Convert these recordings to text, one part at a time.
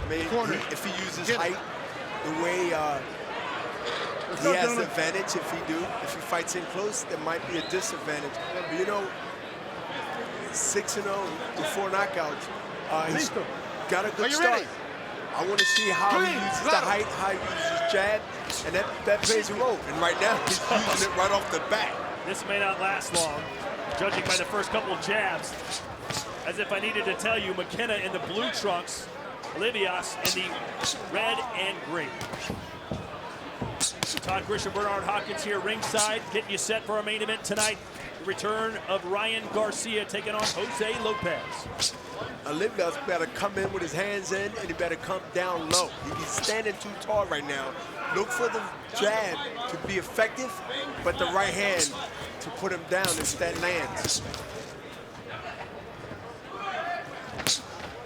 I mean, if he uses height the way he has the advantage, if he fights in close, there might be a disadvantage. But you know, 6-0 with 4 knockouts. He's got a good start. Ready? I want to see how he uses the height, how he uses his jab, and that plays a role. And right now, he's using it right off the bat. This may not last long, judging by the first couple of jabs. As if I needed to tell you, McKenna in the blue trunks, Olivas in the red and green. Todd Grisham, Bernard Hopkins here ringside, getting you set for our main event tonight. The return of Ryan Garcia taking on Jose Lopez. Olivas better come in with his hands in, and he better come down low. He's standing too tall right now. Look for the jab to be effective, but the right hand to put him down if that lands.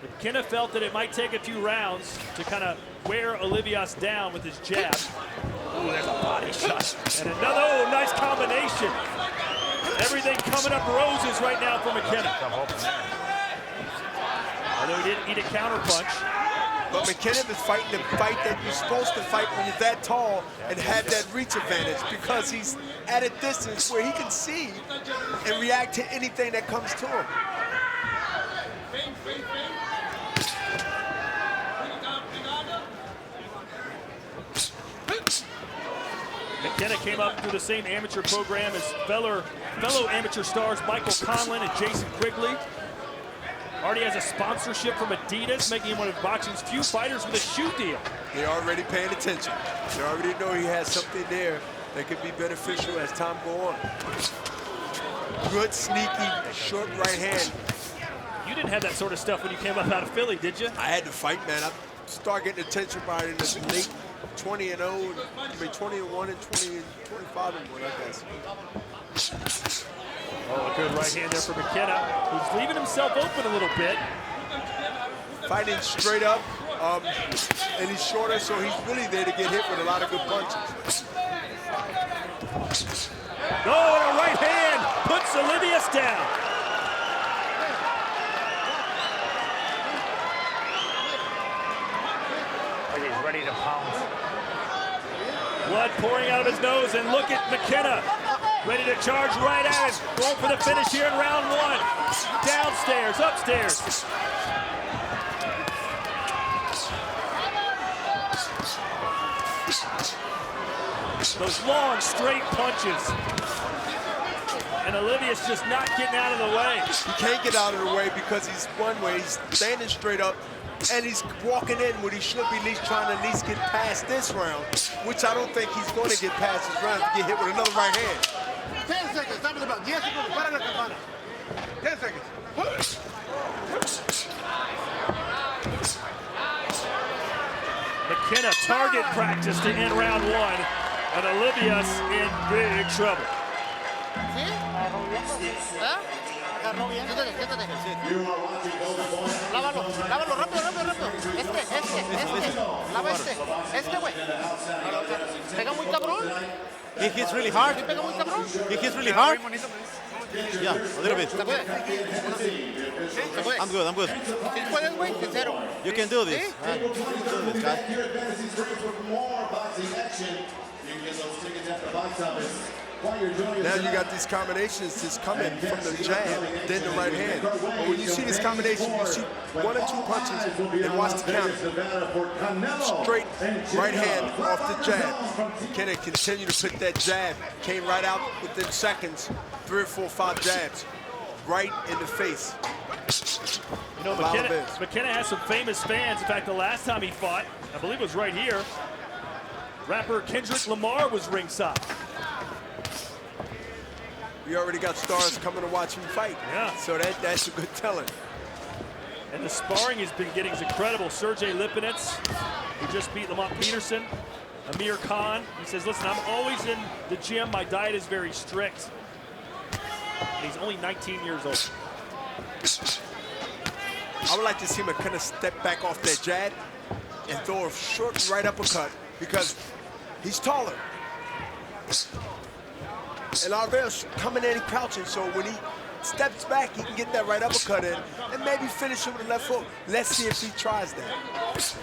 McKenna felt that it might take a few rounds to kind of wear Olivas down with his jab. Ooh, there's a body shot. And another, nice combination. Everything coming up roses right now for McKenna. Although he didn't eat a counter punch. But McKenna is fighting the fight that you're supposed to fight when you're that tall and have that reach advantage, because he's at a distance where he can see and react to anything that comes to him. McKenna came up through the same amateur program as fellow amateur stars Michael Conlon and Jason Quigley. Already has a sponsorship from Adidas, making him one of boxing's few fighters with a shoe deal. They're already paying attention. They already know he has something there that could be beneficial as time goes on. Good, sneaky, short right hand. You didn't have that sort of stuff when you came up out of Philly, did you? I had to fight, man. I started getting attention by in the late 20-0, I mean 20-1 and 25-1, I guess. Oh, a good right hand there for McKenna, who's leaving himself open a little bit. Fighting straight up, and he's shorter, so he's really there to get hit with a lot of good punches. Oh, and a right hand puts Olivas down. He's ready to pounce. Blood pouring out of his nose, and look at McKenna. Ready to charge right at it. Going for the finish here in round 1. Downstairs, upstairs. Those long, straight punches. And Olivas just not getting out of the way. He can't get out of the way because he's one way. He's standing straight up, and he's walking in when he should be at least trying to at least get past this round, which I don't think he's going to get past this round to get hit with another right hand. 10 seconds, estamos about 10 segundos, para la campana. 10 seconds. McKenna target practice to end round 1, and Olivas in big trouble. ¿Sí? ¿Ah? Agarró bien. Siéntate, siéntate. Lávalo, lávalo, rápido, rápido, rápido. Lava este, güey. Pega muy cabrón. He hits really hard. ¿Sí pega muy cabrón? He hits really hard. Yeah, a little bit. ¿Se puede? ¿Se puede? I'm good, I'm good. ¿Sí puedes, güey? Sincero. You can do this. ¿Sí? You can do this, guy. Now you got these combinations just coming from the jab, then the right hand. But when you see this combination, you see 1 or 2 punches and watch the counter. Straight right hand off the jab. McKenna continue to put that jab. Came right out within seconds. 3 or 4 or 5 jabs. Right in the face. You know, McKenna has some famous fans. In fact, the last time he fought, I believe it was right here, rapper Kendrick Lamar was ringside. We already got stars coming to watch him fight. Yeah. So that's a good telling. And the sparring he's been getting is incredible. Sergey Lipinets, who just beat Lamont Peterson. Amir Khan, he says, listen, I'm always in the gym. My diet is very strict. And he's only 19 years old. I would like to see McKenna step back off that jab and throw a short right uppercut because he's taller. And Alvarez coming in and crouching, so when he steps back, he can get that right uppercut in and maybe finish it with a left hook. Let's see if he tries that.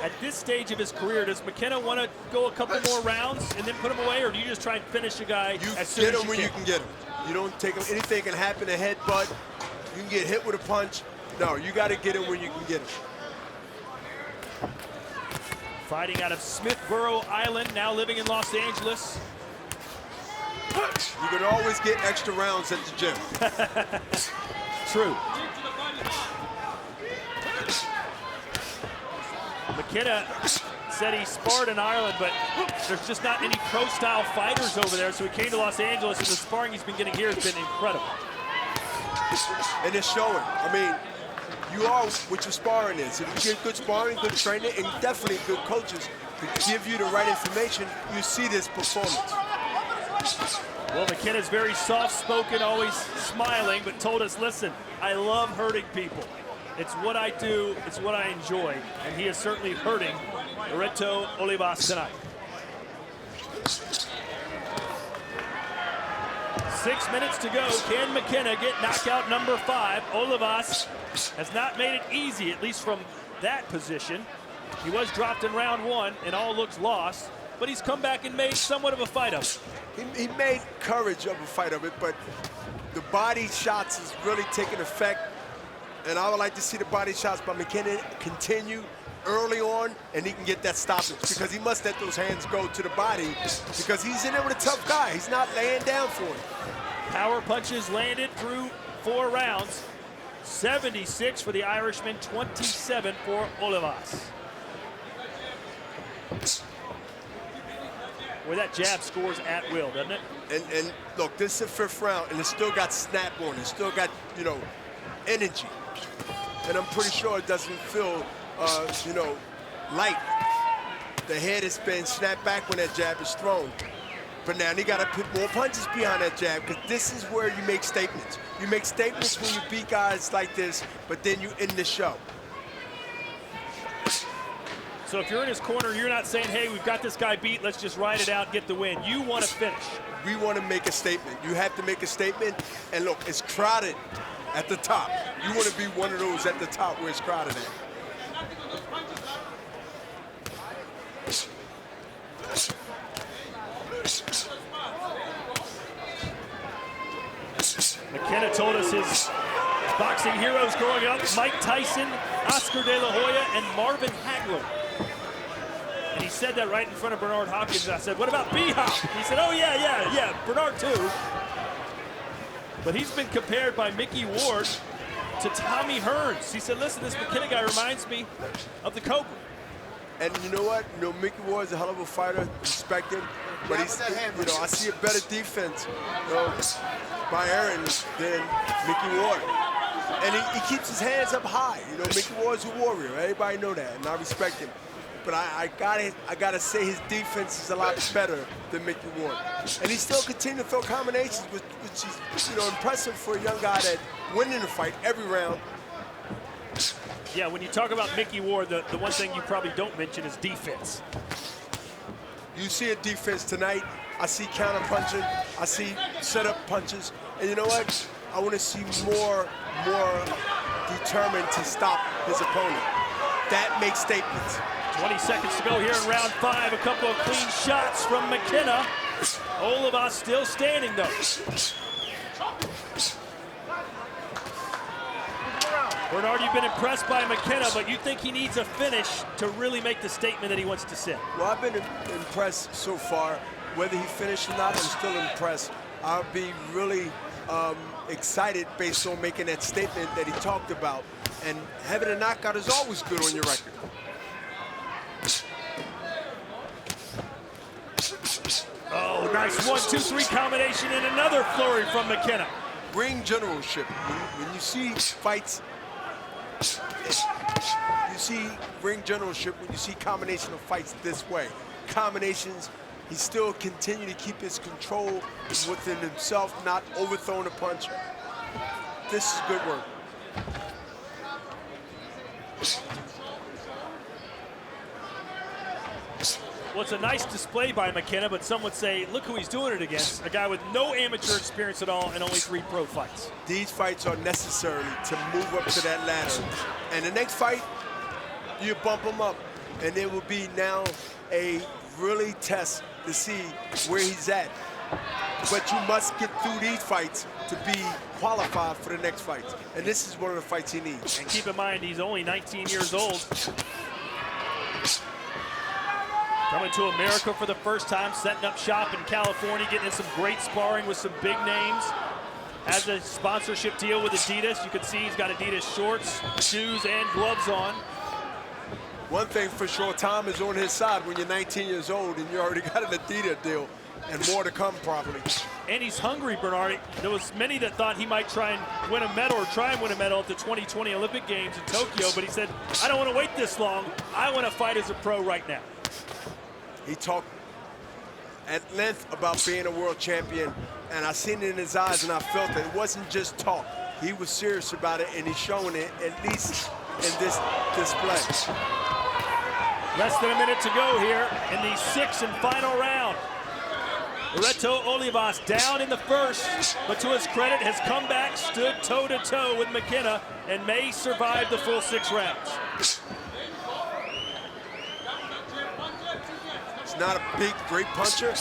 At this stage of his career, does McKenna want to go a couple more rounds and then put him away, or do you just try and finish a guy as soon Get as him when you can get him. You don't take him. Anything can happen, a headbutt. You can get hit with a punch. No, you got to get him when you can get him. Fighting out of Smithborough Island, now living in Los Angeles. You can always get extra rounds at the gym. True. McKenna said he sparred in Ireland, but there's just not any pro-style fighters over there, so he came to Los Angeles, and the sparring he's been getting here has been incredible. And it's showing. I mean, you are what your sparring is. If you get good sparring, good training, and definitely good coaches to give you the right information, you see this performance. Well, McKenna's very soft-spoken, always smiling, but told us, listen, I love hurting people. It's what I do, it's what I enjoy, and he is certainly hurting Loretto Olivas tonight. 6 minutes to go. Can McKenna get knockout number 5? Olivas has not made it easy, at least from that position. He was dropped in round 1, and all looks lost, but he's come back and made somewhat of a fight of it. He made courage of a fight of it, but the body shots is really taking effect. And I would like to see the body shots by McKenna continue early on, and he can get that stoppage, because he must let those hands go to the body, because he's in there with a tough guy. He's not laying down for him. Power punches landed through 4 rounds. 76 for the Irishman, 27 for Olivas. Where that jab scores at will, doesn't it? And look, this is the 5th round, and it's still got snap on it. It's still got, you know, energy. And I'm pretty sure it doesn't feel, you know, light. The head has been snapped back when that jab is thrown. But now you got to put more punches behind that jab, because this is where you make statements. You make statements when you beat guys like this, but then you end the show. So if you're in his corner, you're not saying, hey, we've got this guy beat, let's just ride it out, get the win. You want to finish. We want to make a statement. You have to make a statement. And look, it's crowded at the top. You want to be one of those at the top where it's crowded at. McKenna told us his boxing heroes growing up, Mike Tyson, Oscar De La Hoya, and Marvin Hagler. And he said that right in front of Bernard Hopkins. I said, what about B-Hop? He said, oh, yeah, Bernard too. But he's been compared by Mickey Ward to Tommy Hearns. He said, listen, this McKenna guy reminds me of the Cobra. And you know what? You know, Mickey Ward's a hell of a fighter, respect him. But he's, you know, I see a better defense, you know, by Aaron than Mickey Ward. And he keeps his hands up high. You know, Mickey Ward's a warrior. Everybody know that, and I respect him. But I gotta say his defense is a lot better than Mickey Ward. And he still continues to throw combinations, which is, you know, impressive for a young guy that winning the fight every round. Yeah, when you talk about Mickey Ward, the one thing you probably don't mention is defense. You see a defense tonight. I see counter punching. I see setup punches. And you know what? I want to see more determined to stop his opponent. That makes statements. 20 seconds to go here in round 5. A couple of clean shots from McKenna. Olivas still standing though. Bernard, you've been impressed by McKenna, but you think he needs a finish to really make the statement that he wants to send. Well, I've been impressed so far. Whether he finished or not, I'm still impressed. I'll be really excited based on making that statement that he talked about. And having a knockout is always good on your record. Oh, nice 1-2-3 combination and another flurry from McKenna. Ring generalship. When you see fights, you see ring generalship when you see combination of fights this way. Combinations, he still continue to keep his control within himself, not overthrowing a punch. This is good work. Well, it's a nice display by McKenna, but some would say, look who he's doing it against. A guy with no amateur experience at all and only 3 pro fights. These fights are necessary to move up to that ladder. And the next fight, you bump him up. And it will be now a really test to see where he's at. But you must get through these fights to be qualified for the next fight. And this is one of the fights he needs. And keep in mind, he's only 19 years old. Coming to America for the first time, setting up shop in California, getting in some great sparring with some big names. Has a sponsorship deal with Adidas. You can see he's got Adidas shorts, shoes, and gloves on. One thing for sure, time is on his side when you're 19 years old and you already got an Adidas deal, and more to come probably. And he's hungry, Bernard. There was many that thought he might try and win a medal at the 2020 Olympic Games in Tokyo, but he said, I don't want to wait this long. I want to fight as a pro right now. He talked at length about being a world champion, and I seen it in his eyes and I felt it. It wasn't just talk. He was serious about it, and he's showing it, at least in this display. Less than a minute to go here in the 6th and final round. Loretto Olivas down in the first, but to his credit has come back, stood toe-to-toe with McKenna, and may survive the full 6 rounds. He's not a big, great puncher,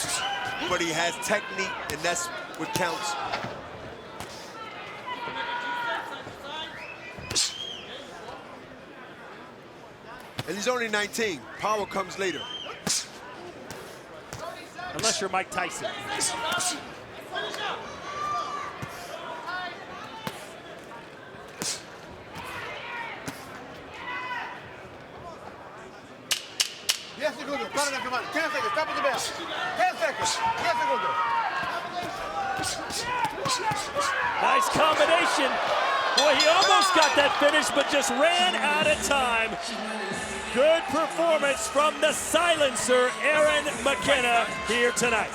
but he has technique, and that's what counts. And he's only 19. Power comes later. Unless you're Mike Tyson. Yes, segundos. Para la semana. 10 seconds. Stop at the bell. 10 seconds. 10 segundos. Nice combination. Boy, he almost got that finish, but just ran out of time. Good performance from the silencer, Aaron McKenna, here tonight.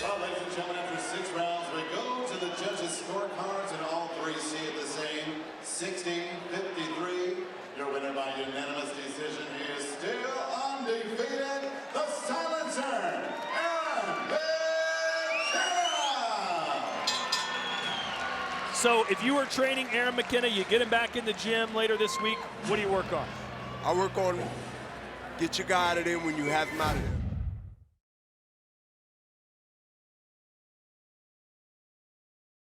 Well, ladies and gentlemen, after 6 rounds, we go to the judges' scorecards, and all 3 see it the same. 16-53. Your winner by unanimous decision is still undefeated, the silencer, Aaron McKenna. So if you were training Aaron McKenna, you get him back in the gym later this week, what do you work on? I work on get your guy out of there when you have him out of there.